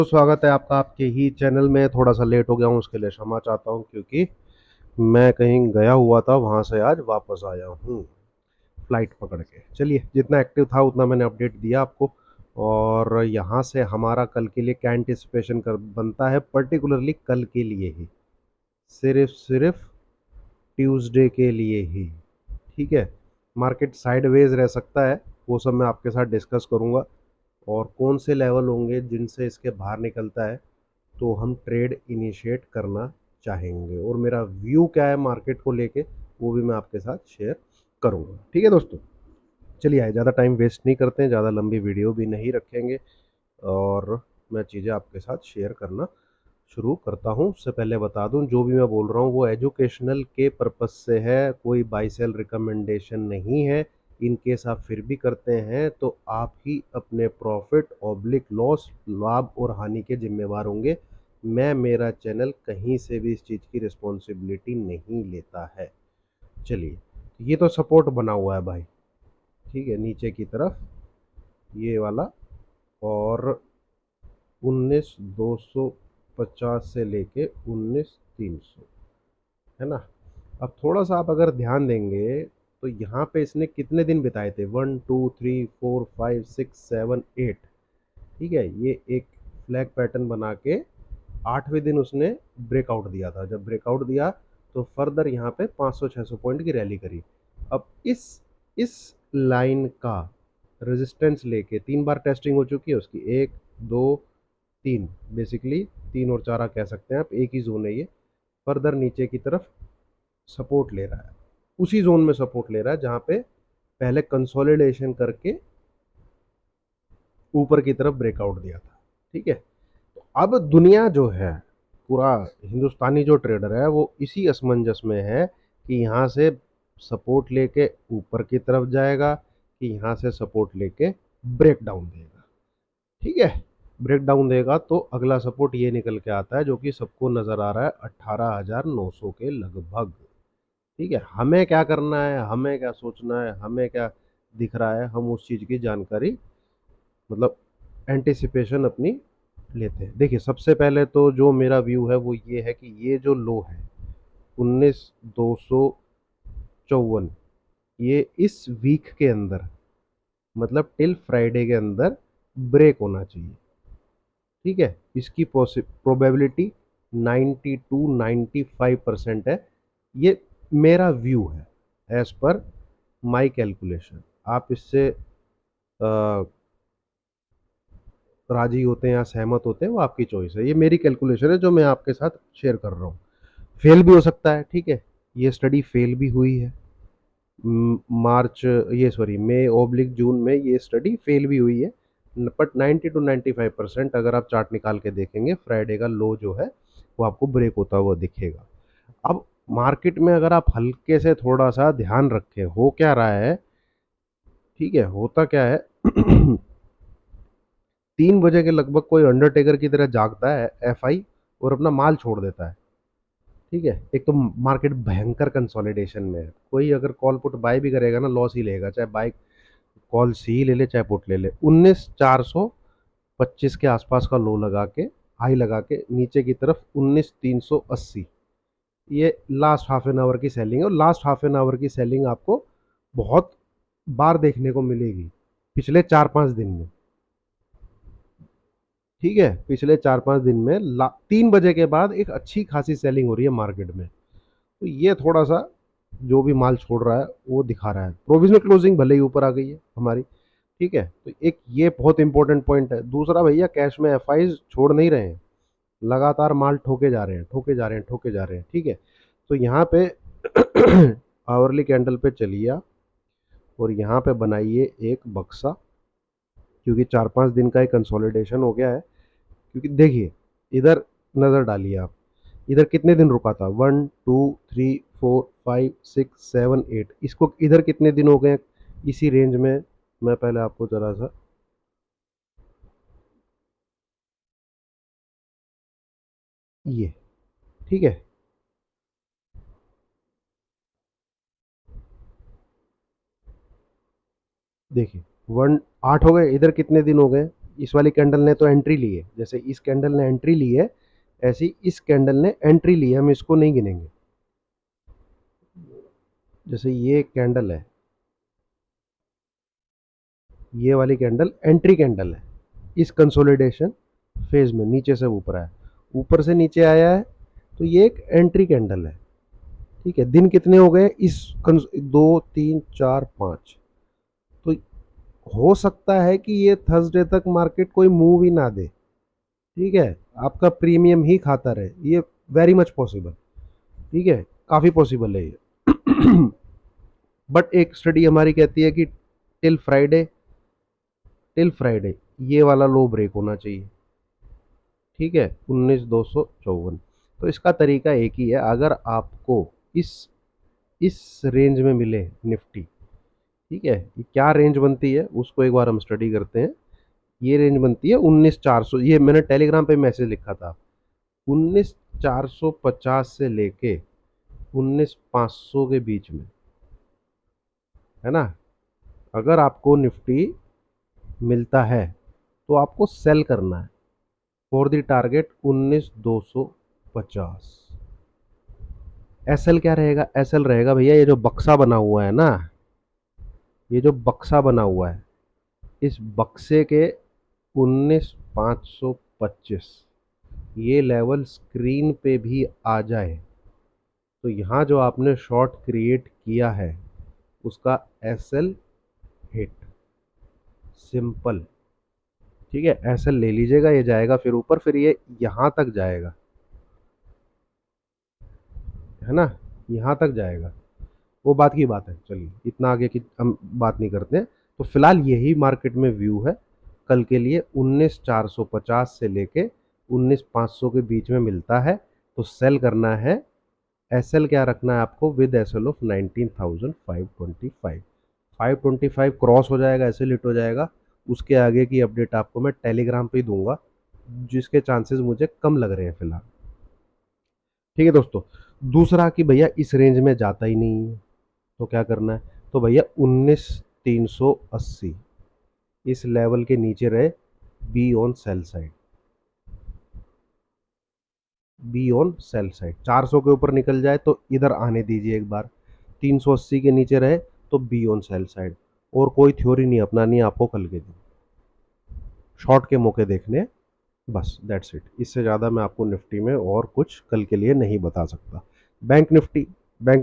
तो स्वागत है आपका आपके ही चैनल में। थोड़ा सा लेट हो गया हूँ, उसके लिए क्षमा चाहता हूँ क्योंकि मैं कहीं गया हुआ था, वहाँ से आज वापस आया हूँ फ्लाइट पकड़ के। चलिए, जितना एक्टिव था उतना मैंने अपडेट दिया आपको। और यहाँ से हमारा कल के लिए क्या एंटिसिपेशन कर बनता है, पर्टिकुलरली कल के लिए ही, सिर्फ सिर्फ ट्यूसडे के लिए ही। ठीक है, मार्केट साइडवेज रह सकता है, वो सब मैं आपके साथ डिस्कस करूँगा। और कौन से लेवल होंगे जिनसे इसके बाहर निकलता है तो हम ट्रेड इनिशिएट करना चाहेंगे, और मेरा व्यू क्या है मार्केट को लेके वो भी मैं आपके साथ शेयर करूंगा। ठीक है दोस्तों, चलिए आए, ज़्यादा टाइम वेस्ट नहीं करते हैं, ज़्यादा लंबी वीडियो भी नहीं रखेंगे, और मैं चीज़ें आपके साथ शेयर करना शुरू करता हूँ। उससे पहले बता दूँ, जो भी मैं बोल रहा हूँ वो एजुकेशनल के पर्पस से है, कोई बाई सेल रिकमेंडेशन नहीं है। इन केस आप फिर भी करते हैं तो आप ही अपने प्रॉफिट ऑब्लिक लॉस, लाभ और हानि के जिम्मेवार होंगे। मैं, मेरा चैनल कहीं से भी इस चीज़ की रिस्पॉन्सिबिलिटी नहीं लेता है। चलिए, ये तो सपोर्ट बना हुआ है भाई, ठीक है, नीचे की तरफ ये वाला, और 19,250 से लेके 19,300, है ना। अब थोड़ा सा आप अगर ध्यान देंगे तो यहाँ पे इसने कितने दिन बिताए थे, 1 2 3 4 5 6 7 8। ठीक है, ये एक फ्लैग पैटर्न बना के 8वें दिन उसने ब्रेकआउट दिया था। जब ब्रेकआउट दिया तो फर्दर यहाँ पे 500-600 पॉइंट की रैली करी। अब इस लाइन का रेजिस्टेंस लेके 3 बार टेस्टिंग हो चुकी है उसकी, 1 2 3, बेसिकली 3 और 4 आप कह सकते हैं आप, एक ही जोन है ये। फर्दर नीचे की तरफ सपोर्ट ले रहा है, उसी जोन में सपोर्ट ले रहा है जहाँ पे पहले कंसोलिडेशन करके ऊपर की तरफ ब्रेकआउट दिया था। ठीक है, तो अब दुनिया जो है, पूरा हिंदुस्तानी जो ट्रेडर है वो इसी असमंजस में है कि यहाँ से सपोर्ट लेके ऊपर की तरफ जाएगा कि यहाँ से सपोर्ट लेके ब्रेक डाउन देगा। ठीक है, ब्रेक डाउन देगा तो अगला सपोर्ट ये निकल के आता है जो कि सबको नज़र आ रहा है 18,900 के लगभग। ठीक है, हमें क्या करना है, हमें क्या सोचना है, हमें क्या दिख रहा है, हम उस चीज़ की जानकारी, मतलब एंटिसिपेशन अपनी लेते हैं। देखिए, सबसे पहले तो जो मेरा व्यू है वो ये है कि ये जो लो है 19,254, ये इस वीक के अंदर, मतलब टिल फ्राइडे के अंदर ब्रेक होना चाहिए। ठीक है, इसकी प्रोबेबिलिटी 90 to 95% है। ये मेरा व्यू है, एज पर माई कैलकुलेशन। आप इससे राजी होते हैं या सहमत होते हैं वो आपकी चॉइस है, ये मेरी कैलकुलेशन है जो मैं आपके साथ शेयर कर रहा हूँ। फेल भी हो सकता है, ठीक है, ये स्टडी फेल भी हुई है। मार्च, ये सॉरी, मई ओब्लिक जून में ये स्टडी फेल भी हुई है। बट 90 to 95% अगर आप चार्ट निकाल के देखेंगे, फ्राइडे का लो जो है वो आपको ब्रेक होता हुआ दिखेगा। अब मार्केट में अगर आप हल्के से थोड़ा सा ध्यान रखें, हो क्या रहा है, ठीक है, होता क्या है 3 बजे के लगभग कोई अंडरटेकर की तरह जागता है एफआई, और अपना माल छोड़ देता है। ठीक है, एक तो मार्केट भयंकर कंसोलिडेशन में है, कोई अगर कॉल पुट बाय भी करेगा ना लॉस ही लेगा, चाहे बाय कॉल सी ले ले चाहे पुट ले ले। 19,425 के आसपास का लो लगा के, हाई लगा के, नीचे की तरफ 19,380, ये लास्ट हाफ एन आवर की सेलिंग है। और लास्ट हाफ एन आवर की सेलिंग आपको बहुत बार देखने को मिलेगी पिछले 4-5 दिन में। ठीक है, पिछले 4-5 दिन में 3 बजे के बाद एक अच्छी खासी सेलिंग हो रही है मार्केट में। तो ये थोड़ा सा जो भी माल छोड़ रहा है वो दिखा रहा है। प्रोविजनल क्लोजिंग भले ही ऊपर आ गई है हमारी, ठीक है, तो एक ये बहुत इंपॉर्टेंट पॉइंट है। दूसरा, भैया कैश में एफआईज छोड़ नहीं रहे हैं, लगातार माल ठोके जा रहे हैं, ठोके जा रहे हैं, ठोके जा रहे हैं। ठीक है, तो यहाँ पे आवरली कैंडल पे चलिए आप, और यहाँ पे बनाइए एक बक्सा, क्योंकि 4-5 दिन का एक कंसोलिडेशन हो गया है। क्योंकि देखिए, इधर नज़र डालिए आप, इधर कितने दिन रुका था, 1 2 3 4 5 6 7 8, इसको इधर कितने दिन हो गए इसी रेंज में। मैं पहले आपको जरा सा, ये, ठीक है, देखिए, 1 8 हो गए, इधर कितने दिन हो गए, इस वाली कैंडल ने तो एंट्री ली है, जैसे इस कैंडल ने एंट्री ली है ऐसी इस कैंडल ने एंट्री ली है, हम इसको नहीं गिनेंगे। जैसे ये कैंडल है, ये वाली कैंडल एंट्री कैंडल है इस कंसोलिडेशन फेज में, नीचे से ऊपर आया, ऊपर से नीचे आया है, तो ये एक एंट्री कैंडल है। ठीक है, दिन कितने हो गए इस 2 3 4 5, तो हो सकता है कि ये थर्सडे तक मार्केट कोई मूव ही ना दे। ठीक है, आपका प्रीमियम ही खाता रहे, ये वेरी मच पॉसिबल। ठीक है, काफ़ी पॉसिबल है ये। बट एक स्टडी हमारी कहती है कि टिल फ्राइडे ये वाला लो ब्रेक होना चाहिए। ठीक है, 19,254। तो इसका तरीका एक ही है, अगर आपको इस इस रेंज में मिले निफ्टी, ठीक है, ये क्या रेंज बनती है उसको एक बार हम स्टडी करते हैं। ये रेंज बनती है 19,400, ये मैंने टेलीग्राम पे मैसेज लिखा था, 19,450 से लेके 19,500 के बीच में, है ना। अगर आपको निफ्टी मिलता है तो आपको सेल करना है फॉर द टारगेट 19,250। एसएल क्या रहेगा, एसएल रहेगा भैया ये जो बक्सा बना हुआ है ना, ये जो बक्सा बना हुआ है, इस बक्से के 19,525 ये लेवल स्क्रीन पे भी आ जाए तो यहाँ जो आपने शॉर्ट क्रिएट किया है उसका एसएल हिट, सिंपल। ठीक है, एसएल ले लीजिएगा, ये जाएगा फिर ऊपर, फिर ये यहाँ तक जाएगा, है ना, यहाँ तक जाएगा, वो बात की बात है। चलिए इतना आगे की हम बात नहीं करते हैं। तो फिलहाल यही मार्केट में व्यू है कल के लिए, 19,450 से लेके 19,500 के बीच में मिलता है तो सेल करना है। एसएल क्या रखना है आपको, विद एसएल ऑफ 19,525। 525 क्रॉस हो जाएगा, एसएल हिट हो जाएगा, उसके आगे की अपडेट आपको मैं टेलीग्राम पे ही दूंगा, जिसके चांसेस मुझे कम लग रहे हैं फिलहाल। ठीक है दोस्तों, दूसरा कि भैया इस रेंज में जाता ही नहीं है तो क्या करना है, तो भैया 19,380 इस लेवल के नीचे रहे, be on sell side, be on sell side. 400 के ऊपर निकल जाए तो इधर आने दीजिए एक बार, 380 के नीचे रहे तो बी ऑन सेल साइड, और कोई थ्योरी नहीं अपनानी है आपको कल के दिन, शॉर्ट के मौके देखने, बस दैट्स इट। इससे ज़्यादा मैं आपको निफ्टी में और कुछ कल के लिए नहीं बता सकता। बैंक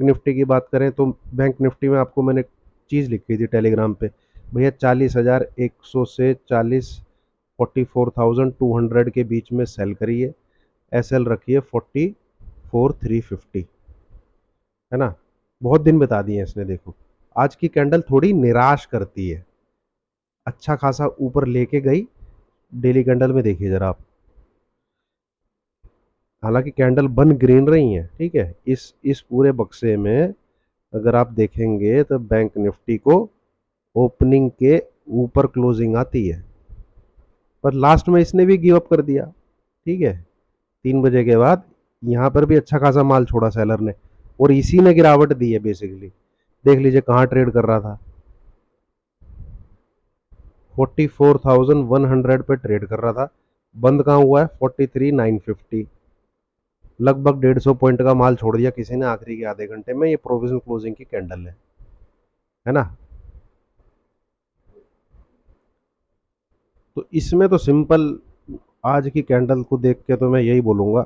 निफ्टी की बात करें तो बैंक निफ्टी में आपको मैंने चीज़ लिखी थी टेलीग्राम पे, भैया 40,100 से 44,200 के बीच में सेल करिए, एसएल रखिए 44,350, है ना। बहुत दिन बता दिए इसने, देखो आज की कैंडल थोड़ी निराश करती है, अच्छा खासा ऊपर लेके गई, डेली कैंडल में देखिए जरा आप, हालांकि कैंडल बन ग्रीन रही है। ठीक है, इस पूरे बक्से में अगर आप देखेंगे तो बैंक निफ्टी को ओपनिंग के ऊपर क्लोजिंग आती है, पर लास्ट में इसने भी गिव अप कर दिया। ठीक है, 3 बजे के बाद यहाँ पर भी अच्छा खासा माल छोड़ा सेलर ने, और इसी ने गिरावट दी है बेसिकली। देख लीजिए कहाँ ट्रेड कर रहा था, 44,100 पे ट्रेड कर रहा था, बंद कहाँ हुआ है 43,950, लगभग 150 पॉइंट का माल छोड़ दिया किसी ने आखिरी के आधे घंटे में। ये प्रोविजन क्लोजिंग की कैंडल है ना। तो इसमें तो सिंपल, आज की कैंडल को देख के तो मैं यही बोलूंगा,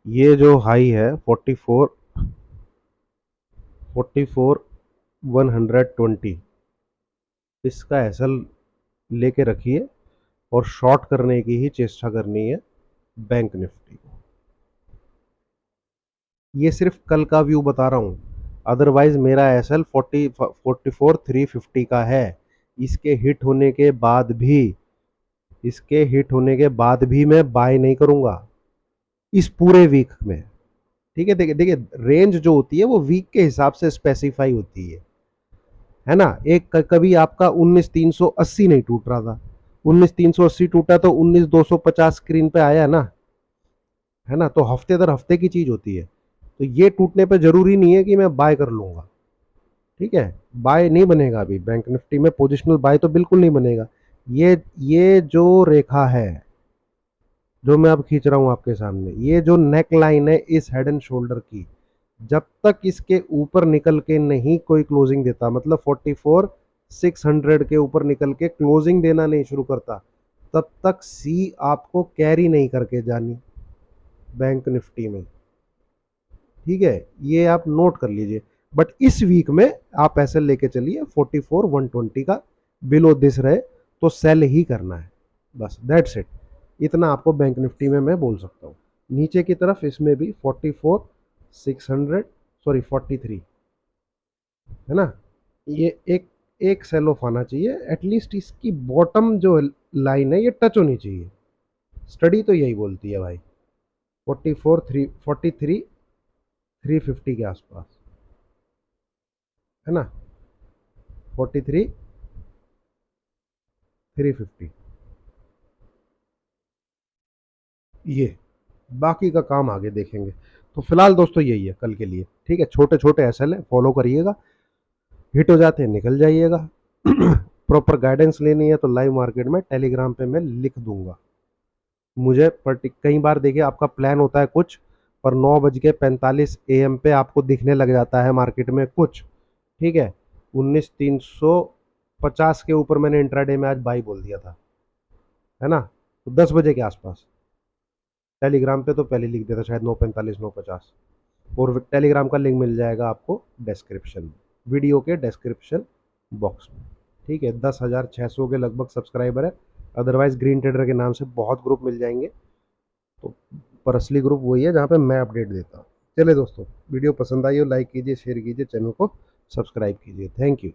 ये जो हाई है 44,120, इसका एसएल लेके रखिए और शॉर्ट करने की ही चेष्टा करनी है बैंक निफ्टी को। ये सिर्फ कल का व्यू बता रहा हूँ, अदरवाइज मेरा एसएल 44,350 का है। इसके हिट होने के बाद भी इसके हिट होने के बाद भी मैं बाय नहीं करूंगा इस पूरे वीक में। ठीक है, देखिए देखिए, रेंज जो होती है वो वीक के हिसाब से स्पेसिफाई होती है ना। एक कभी आपका 19,380 नहीं टूट रहा था, 19,380 टूटा तो 19,250 स्क्रीन पे आया ना, है ना। तो हफ्ते दर हफ्ते की चीज होती है, तो ये टूटने पे जरूरी नहीं है कि मैं बाय कर लूंगा। ठीक है, बाय नहीं बनेगा अभी बैंक निफ्टी में, पोजिशनल बाय तो बिल्कुल नहीं बनेगा। ये जो रेखा है, जो मैं अब खींच रहा हूं आपके सामने, ये जो नेक लाइन है इस हेड एंड शोल्डर की, जब तक इसके ऊपर निकल के नहीं कोई क्लोजिंग देता, मतलब 44,600 के ऊपर निकल के क्लोजिंग देना नहीं शुरू करता, तब तक सी आपको कैरी नहीं करके जानी बैंक निफ्टी में। ठीक है, ये आप नोट कर लीजिए। बट इस वीक में आप ऐसे लेके चलिए 44,120 का बिलो दिस रहे तो सेल ही करना है, बस दैट्स इट। इतना आपको बैंक निफ्टी में मैं बोल सकता हूँ। नीचे की तरफ इसमें भी 44,600, सॉरी 43, है ना, ये एक एक सेल ऑफ आना चाहिए एटलीस्ट। इसकी बॉटम जो लाइन है ये टच होनी चाहिए, स्टडी तो यही बोलती है भाई। 43,350 के आसपास, है ना, 43,350, ये बाकी का काम आगे देखेंगे। तो फिलहाल दोस्तों यही है कल के लिए, ठीक है। छोटे छोटे एसएल है, फॉलो करिएगा, हिट हो जाते हैं निकल जाइएगा। प्रॉपर गाइडेंस लेनी है तो लाइव मार्केट में टेलीग्राम पे मैं लिख दूंगा। मुझे कई बार देखिए आपका प्लान होता है कुछ, पर 9:45 AM पे आपको दिखने लग जाता है मार्केट में कुछ, ठीक है। 19,350 के ऊपर मैंने इंट्राडे में आज बाई बोल दिया था, है ना, तो 10 बजे के आसपास टेलीग्राम पे तो पहले लिख देता शायद 9:45 9:50। और टेलीग्राम का लिंक मिल जाएगा आपको डिस्क्रिप्शन में, वीडियो के डिस्क्रिप्शन बॉक्स में, ठीक है। 10,600 के लगभग सब्सक्राइबर है। अदरवाइज ग्रीन ट्रेडर के नाम से बहुत ग्रुप मिल जाएंगे, तो पर असली ग्रुप वही है जहाँ पे मैं अपडेट देता हूँ। चलिए दोस्तों, वीडियो पसंद आई हो लाइक कीजिए, शेयर कीजिए, चैनल को सब्सक्राइब कीजिए। Thank you.